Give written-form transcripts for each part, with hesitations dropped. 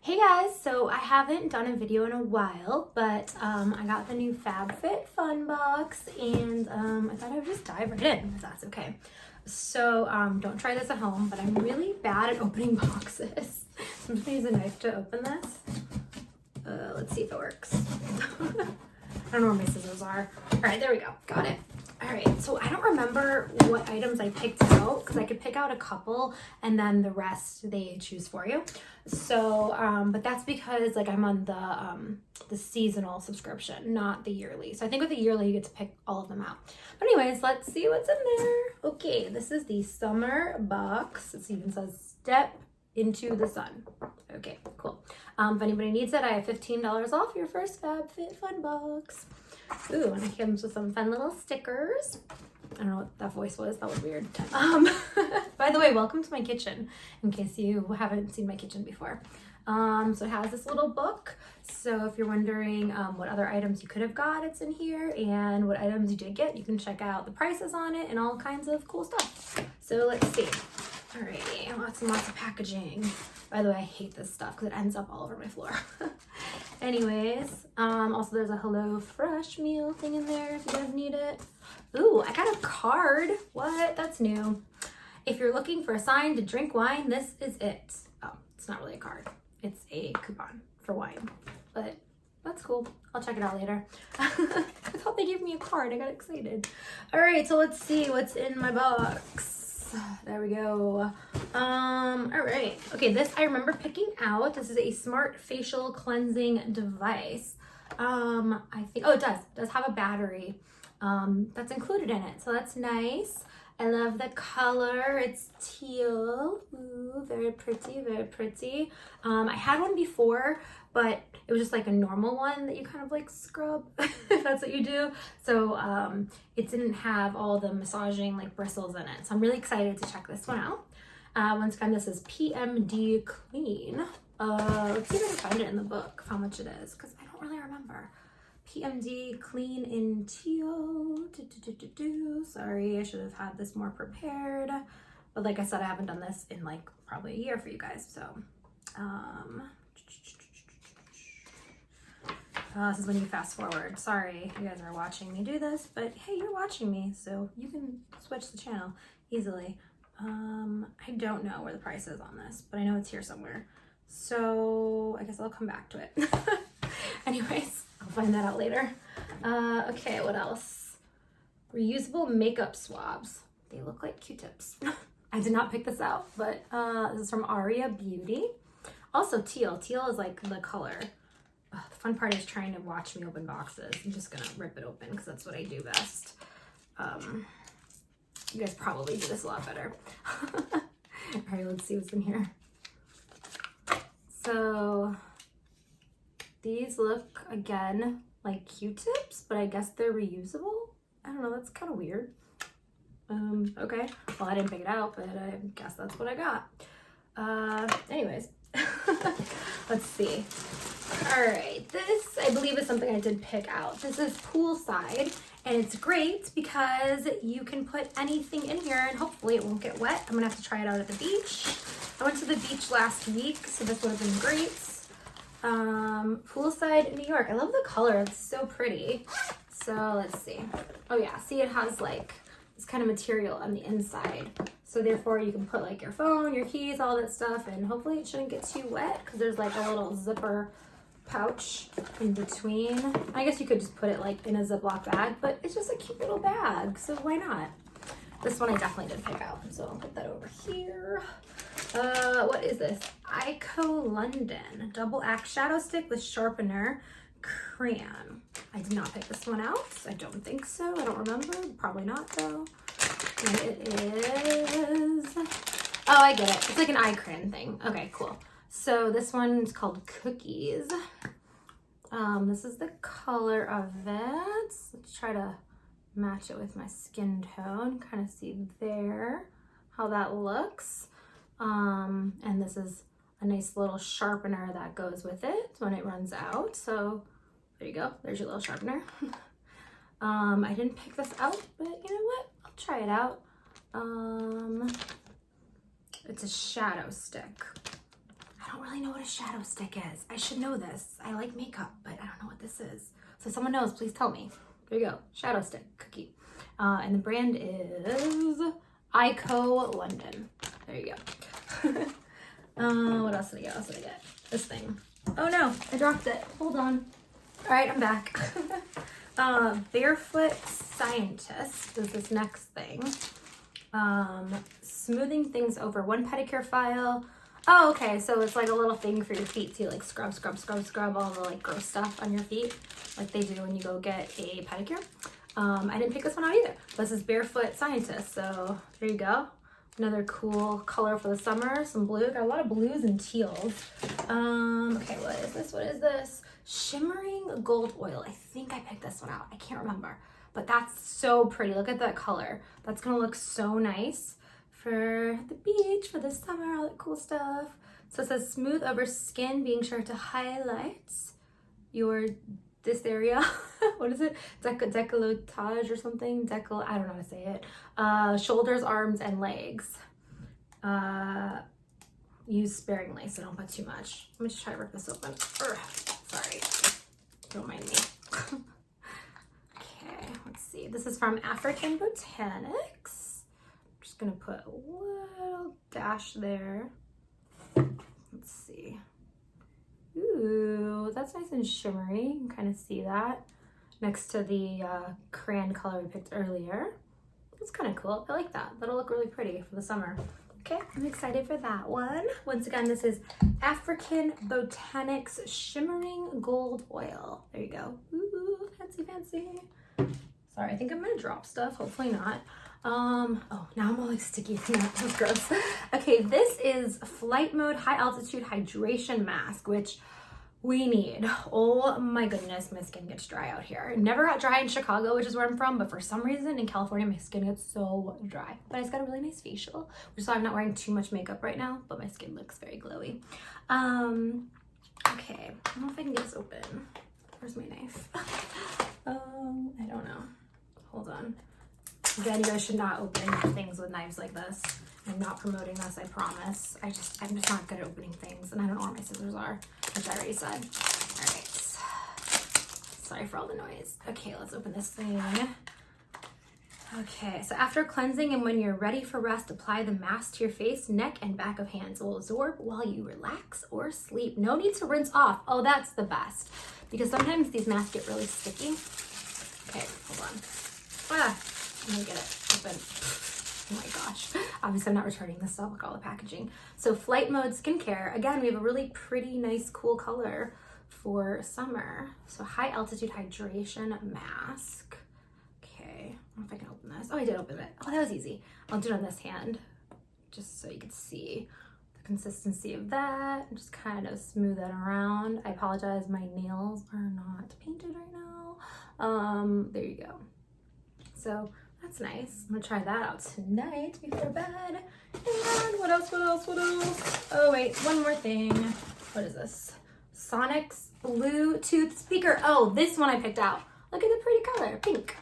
Hey guys, so I haven't done a video in a while, but I got the new Fab Fit Fun Box and I thought I would just dive right in, if that's okay. So don't try this at home, but I'm really bad at opening boxes. So I'm just gonna use a knife to open this. Let's see if it works. I don't know where my scissors are. All right, there we go, got it. All right, so I don't remember what items I picked out because I could pick out a couple and then the rest they choose for you. So, but that's because like I'm on the seasonal subscription, not the yearly. So I think with the yearly you get to pick all of them out. But anyways, let's see what's in there. Okay, this is the summer box. It even says step into the sun. Okay, cool. If anybody needs it, I have $15 off your first Fab Fit Fun Box. Ooh, and it comes with some fun little stickers. I don't know what that voice was. That was weird. By the way, welcome to my kitchen, in case you haven't seen my kitchen before. So it has this little book. So if you're wondering what other items you could have got, it's in here. And what items you did get, you can check out the prices on it and all kinds of cool stuff. So let's see. Alrighty, lots and lots of packaging. By the way, I hate this stuff because it ends up all over my floor. Anyways, also there's a Hello Fresh meal thing in there if you guys need it. Ooh, I got a card. What? That's new. If you're looking for a sign to drink wine, this is it. Oh, it's not really a card. It's a coupon for wine, but that's cool. I'll check it out later. I thought they gave me a card. I got excited. All right, so let's see what's in my box. There we go. All right. Okay, this I remember picking out. This is a smart facial cleansing device. I think, oh, it does have a battery that's included in it. So that's nice. I love the color. It's teal. Ooh, very pretty, very pretty. I had one before, but it was just like a normal one that you kind of like scrub if that's what you do. So it didn't have all the massaging like bristles in it. So I'm really excited to check this one out. Once again, this is PMD Clean. Let's see if I can find it in the book, how much it is, because I don't really remember. PMD Clean in teal. Sorry, I should have had this more prepared. But like I said, I haven't done this in like probably a year for you guys. So this is when you fast forward. Sorry, you guys are watching me do this, but hey, you're watching me, so you can switch the channel easily. I don't know where the price is on this, but I know it's here somewhere. So I guess I'll come back to it. Anyways, I'll find that out later. Okay, what else? Reusable makeup swabs. They look like Q-tips. I did not pick this out, but this is from Aria Beauty. Also teal. Teal is like the color. The fun part is trying to watch me open boxes. I'm just gonna rip it open because that's what I do best. You guys probably do this a lot better. All right, let's see what's in here. So these look, again, like Q-tips, but I guess they're reusable. I don't know, that's kind of weird. Okay, well, I didn't pick it out, but I guess that's what I got. Anyways, let's see. All right, this I believe is something I did pick out. This is poolside, and it's great because you can put anything in here and hopefully it won't get wet. I'm gonna have to try it out at the beach. I went to the beach last week, so this would have been great. Poolside in New York. I love the color, it's so pretty. So let's see. Oh yeah, see it has like this kind of material on the inside. So therefore you can put like your phone, your keys, all that stuff, and hopefully it shouldn't get too wet because there's like a little zipper pouch in between. I guess you could just put it like in a Ziploc bag, but it's just a cute little bag, so why not? This one I definitely did pick out, so I'll put that over here. What is this? Ico London Double Act Shadow Stick with Sharpener Crayon. I did not pick this one out. I don't think so. I don't remember. Probably not though. And it is... Oh, I get it. It's like an eye crayon thing. Okay, cool. So this one's called Cookies. This is the color of it. Let's try to match it with my skin tone. Kind of see there how that looks. And this is a nice little sharpener that goes with it when it runs out. So there you go. There's your little sharpener. I didn't pick this out, but you know what? I'll try it out. It's a shadow stick. I don't really know what a shadow stick is. I should know this. I like makeup, but I don't know what this is. So if someone knows, please tell me. There you go, shadow stick cookie. And the brand is Ico London. There you go. What else did I get? What else did I get? This thing. Oh no, I dropped it. Hold on. All right, I'm back. Barefoot Scientist is this next thing. Smoothing things over, 1 pedicure file. Oh, okay, so it's like a little thing for your feet. So you like scrub all the like gross stuff on your feet, like they do when you go get a pedicure. I didn't pick this one out either. This is Barefoot Scientist, so there you go. Another cool color for the summer, some blue. Got a lot of blues and teals. Okay, what is this? What is this? Shimmering Gold Oil. I think I picked this one out. I can't remember, but that's so pretty. Look at that color. That's gonna look so nice for the beach, for the summer, all that cool stuff. So it says smooth over skin, being sure to highlight this area. What is it? Décolletage or something? I don't know how to say it. Shoulders, arms, and legs. Use sparingly, so don't put too much. Let me just try to rip this open. Urgh, sorry. Don't mind me. Okay, let's see. This is from African Botanics. I'm just gonna put a little dash there. Let's see. Ooh, that's nice and shimmery. You can kind of see that next to the crayon color we picked earlier. It's kind of cool. I like that. That'll look really pretty for the summer. Okay, I'm excited for that one. Once again, this is African Botanics Shimmering Gold Oil. There you go. Ooh, fancy, fancy. Sorry, I think I'm gonna drop stuff. Hopefully not. Oh, now I'm all like sticky. That was gross. Okay, this is Flight Mode High Altitude Hydration Mask, which we need. Oh my goodness, my skin gets dry out here. It never got dry in Chicago, which is where I'm from, but for some reason in California, my skin gets so dry. But it's got a really nice facial, which is why I'm not wearing too much makeup right now, but my skin looks very glowy. Okay, I don't know if I can get this open. Where's my knife? I don't know. Hold on. Again, you guys should not open things with knives like this. I'm not promoting this, I promise. I'm just not good at opening things, and I don't know where my scissors are, which I already said. All right. Sorry for all the noise. Okay, let's open this thing. Okay, so after cleansing and when you're ready for rest, apply the mask to your face, neck, and back of hands. It will absorb while you relax or sleep. No need to rinse off. Oh, that's the best, because sometimes these masks get really sticky. Okay, hold on. Ah, I'm gonna get it open. Oh my gosh. Obviously, I'm not returning this stuff. Look at all the packaging. So Flight Mode Skincare. Again, we have a really pretty, nice, cool color for summer. So High Altitude Hydration Mask. Okay, I don't know if I can open this. Oh, I did open it. Oh, that was easy. I'll do it on this hand, just so you can see the consistency of that. And just kind of smooth that around. I apologize, my nails are not painted right now. There you go. So that's nice. I'm gonna try that out tonight before bed. And what else? Oh wait, one more thing. What is this? Sonic's Bluetooth speaker. Oh, this one I picked out. Look at the pretty color, pink.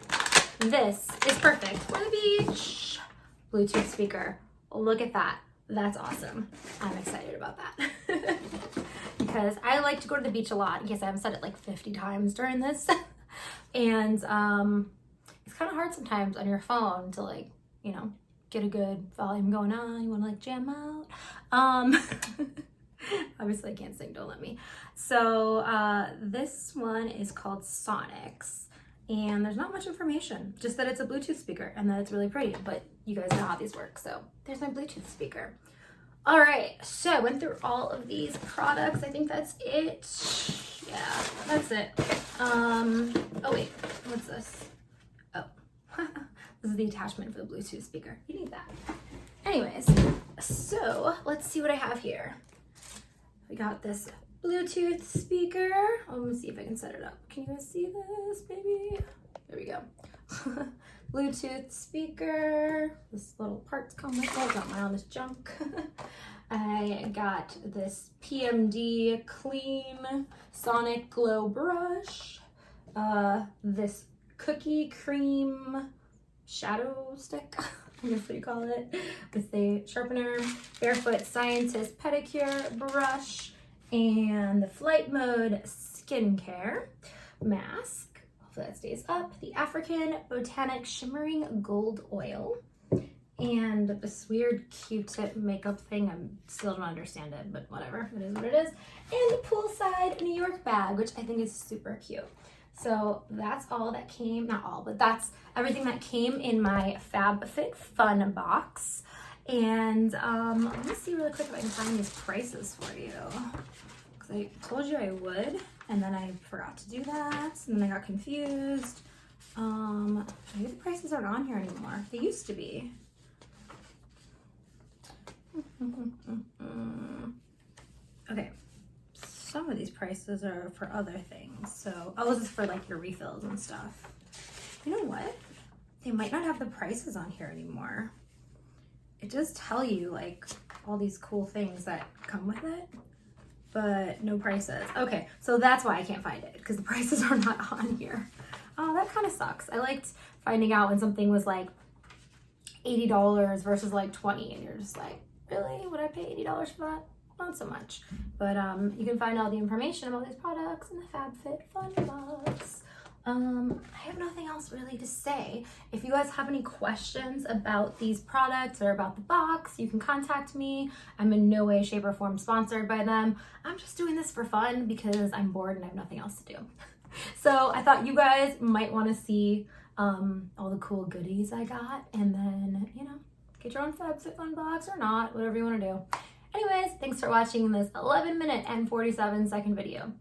This is perfect for the beach. Bluetooth speaker. Look at that. That's awesome. I'm excited about that. Because I like to go to the beach a lot, in case I haven't said it like 50 times during this. And it's kind of hard sometimes on your phone to like, you know, get a good volume going on. You want to like jam out. Obviously I can't sing, don't let me. So this one is called Sonics, and there's not much information, just that it's a Bluetooth speaker and that it's really pretty, but you guys know how these work. So there's my Bluetooth speaker. All right, so I went through all of these products. I think that's it. Yeah, that's it. Oh wait, what's this? Oh, this is the attachment for the Bluetooth speaker. You need that. Anyways, so let's see what I have here. We got this Bluetooth speaker. Oh, let me see if I can set it up. Can you guys see this, baby? There we go. Bluetooth speaker. This little part's come with it. Got my all this junk. I got this PMD Clean Sonic Glow Brush. This Cookie Cream Shadow Stick, I guess what you call it, with a sharpener. Barefoot Scientist Pedicure Brush. and the Flight Mode skincare mask. Hopefully that stays up. The African Botanic Shimmering Gold Oil. And this weird Q-tip makeup thing. I still don't understand it, but whatever. It is what it is. And the Poolside New York bag, which I think is super cute. So that's all that came, not all, but that's everything that came in my Fab Fit Fun Box. And let me see really quick if I can find these prices for you. Because I told you I would, and then I forgot to do that, and then I got confused. Maybe the prices aren't on here anymore. They used to be. Okay, some of these prices are for other things. So, oh, this is for like your refills and stuff. You know what? They might not have the prices on here anymore. It does tell you like all these cool things that come with it, but no prices. Okay, so that's why I can't find it, because the prices are not on here. Oh, that kind of sucks. I liked finding out when something was like $80 versus like $20, and you're just like, really? Would I pay $80 for that? Not so much. But you can find all the information about these products in the Fab Fit Fun Box. I have nothing else really to say. If you guys have any questions about these products or about the box, you can contact me. I'm in no way, shape, or form sponsored by them. I'm just doing this for fun because I'm bored and I have nothing else to do. So I thought you guys might want to see all the cool goodies I got, and then, you know, get your own Fab Fit Fun Box or not, whatever you want to do. Anyways, thanks for watching this 11-minute and 47-second video.